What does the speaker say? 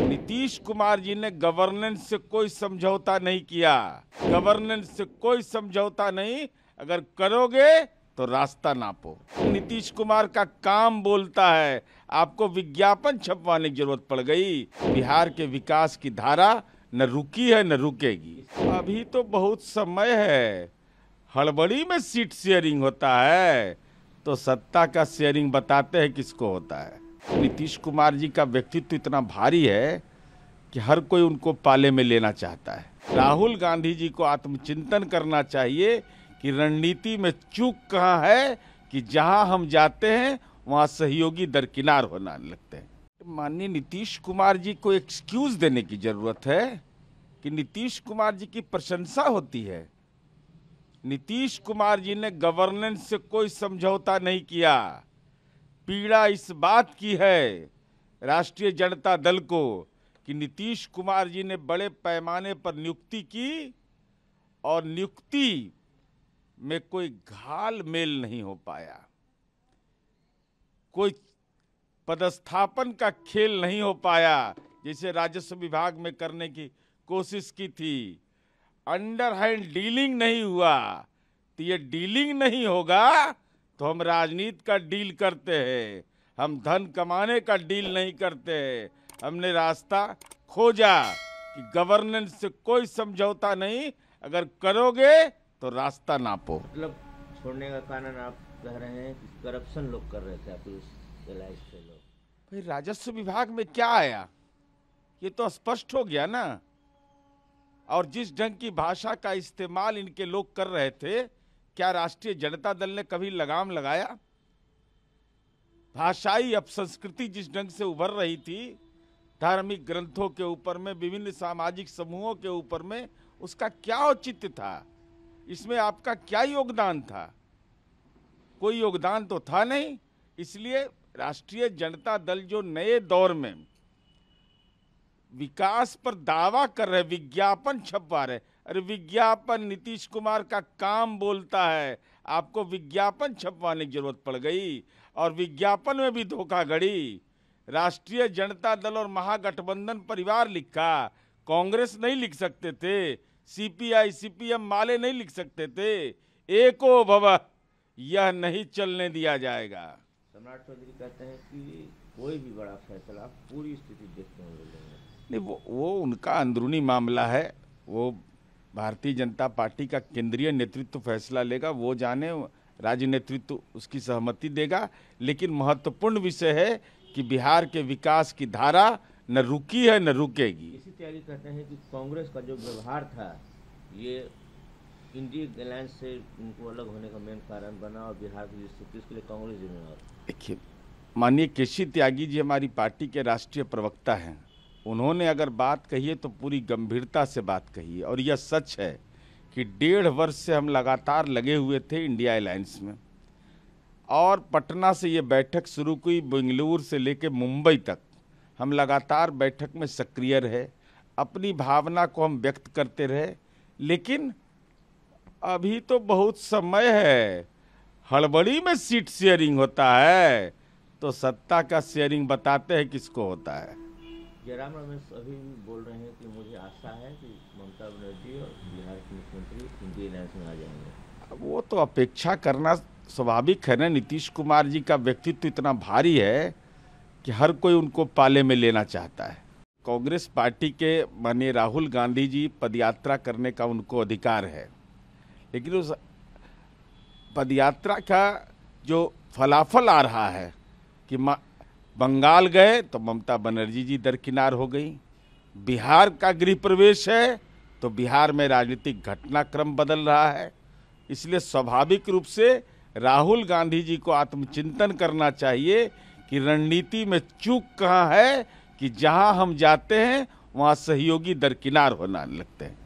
नीतीश कुमार जी ने गवर्नेंस से कोई समझौता नहीं किया। गवर्नेंस से कोई समझौता नहीं, अगर करोगे तो रास्ता नापो। नीतीश कुमार का काम बोलता है, आपको विज्ञापन छपवाने की जरूरत पड़ गई। बिहार के विकास की धारा न रुकी है न रुकेगी। अभी तो बहुत समय है। हड़बड़ी में सीट शेयरिंग होता है तो सत्ता का शेयरिंग बताते हैं किसको होता है। नीतीश कुमार जी का व्यक्तित्व इतना भारी है कि हर कोई उनको पाले में लेना चाहता है। राहुल गांधी जी को आत्मचिंतन करना चाहिए कि रणनीति में चूक कहाँ है कि जहां हम जाते हैं वहां सहयोगी दरकिनार होने लगते हैं। माननीय नीतीश कुमार जी को एक्सक्यूज देने की जरूरत है कि नीतीश कुमार जी की प्रशंसा होती है। नीतीश कुमार जी ने गवर्नेंस से कोई समझौता नहीं किया। पीड़ा इस बात की है राष्ट्रीय जनता दल को कि नीतीश कुमार जी ने बड़े पैमाने पर नियुक्ति की और नियुक्ति में कोई घाल मेल नहीं हो पाया, कोई पदस्थापन का खेल नहीं हो पाया जैसे राजस्व विभाग में करने की कोशिश की थी। अंडर हैंड डीलिंग नहीं हुआ। तो ये डीलिंग नहीं होगा तो हम राजनीति का डील करते हैं, हम धन कमाने का डील नहीं करते हैं। हमने रास्ता खोजा कि गवर्नेंस से कोई समझौता नहीं, अगर करोगे तो रास्ता नापो। मतलब छोड़ने का कारण आप कह रहे हैं कि करप्शन लोग कर रहे थे, आप इस इलाज से लोग। भाई राजस्व विभाग में क्या आया ये तो स्पष्ट हो गया ना। और जिस ढंग की भाषा का इस्तेमाल इनके लोग कर रहे थे, क्या राष्ट्रीय जनता दल ने कभी लगाम लगाया? भाषाई अपसंस्कृति जिस ढंग से उभर रही थी धार्मिक ग्रंथों के ऊपर में, विभिन्न सामाजिक समूहों के ऊपर में, उसका क्या औचित्य था? इसमें आपका क्या योगदान था? कोई योगदान तो था नहीं। इसलिए राष्ट्रीय जनता दल जो नए दौर में विकास पर दावा कर रहे, विज्ञापन छपवा रहे, अरे विज्ञापन नीतीश कुमार का काम बोलता है, आपको विज्ञापन छपवाने की जरूरत पड़ गई। और विज्ञापन में भी धोखाधड़ी। राष्ट्रीय जनता दल और महागठबंधन परिवार लिखा, कांग्रेस नहीं लिख सकते थे, सीपीआई सीपीएम माले नहीं लिख सकते थे। एको भव, यह नहीं चलने दिया जाएगा। सम्राट चौधरी कहते हैं कि कोई भी बड़ा फैसला पूरी स्थिति देखते हुए लेंगे। नहीं, वो उनका अंदरूनी मामला है। वो भारतीय जनता पार्टी का केंद्रीय नेतृत्व फैसला लेगा, वो जाने, राज्य नेतृत्व उसकी सहमति देगा। लेकिन महत्वपूर्ण विषय है कि बिहार के विकास की धारा न रुकी है न रुकेगी। इसी तैयारी कहते हैं कि कांग्रेस का जो व्यवहार था ये इंडिया अलायंस से उनको अलग होने का मेन कारण बना और बिहार की स्थिति इसके लिए कांग्रेस जिम्मेदार। देखिए, माननीय केसी त्यागी जी हमारी पार्टी के राष्ट्रीय प्रवक्ता हैं। उन्होंने अगर बात कही है तो पूरी गंभीरता से बात कही है। और यह सच है कि 1.5 वर्ष से हम लगातार लगे हुए थे इंडिया अलायंस में। और पटना से ये बैठक शुरू हुई, बेंगलुरु से लेकर मुंबई तक हम लगातार बैठक में सक्रिय रहे, अपनी भावना को हम व्यक्त करते रहे। लेकिन अभी तो बहुत समय है। हड़बड़ी में सीट शेयरिंग होता है तो सत्ता का शेयरिंग बताते हैं किसको होता है। जयराम रमेश अभी भी बोल रहे हैं कि मुझे आशा है कि ममता बनर्जी और बिहार के मुख्यमंत्री इंडिया अलायंस में आ जाएंगे। वो तो अपेक्षा करना स्वाभाविक है ना। नीतीश कुमार जी का व्यक्तित्व इतना भारी है कि हर कोई उनको पाले में लेना चाहता है। कांग्रेस पार्टी के माननीय राहुल गांधी जी पदयात्रा करने का उनको अधिकार है, लेकिन उस पदयात्रा का जो फलाफल आ रहा है कि बंगाल गए तो ममता बनर्जी जी दरकिनार हो गई, बिहार का गृह प्रवेश है तो बिहार में राजनीतिक घटनाक्रम बदल रहा है। इसलिए स्वाभाविक रूप से राहुल गांधी जी को आत्मचिंतन करना चाहिए कि रणनीति में चूक कहाँ है कि जहां हम जाते हैं वहां सहयोगी दरकिनार होने लगते हैं।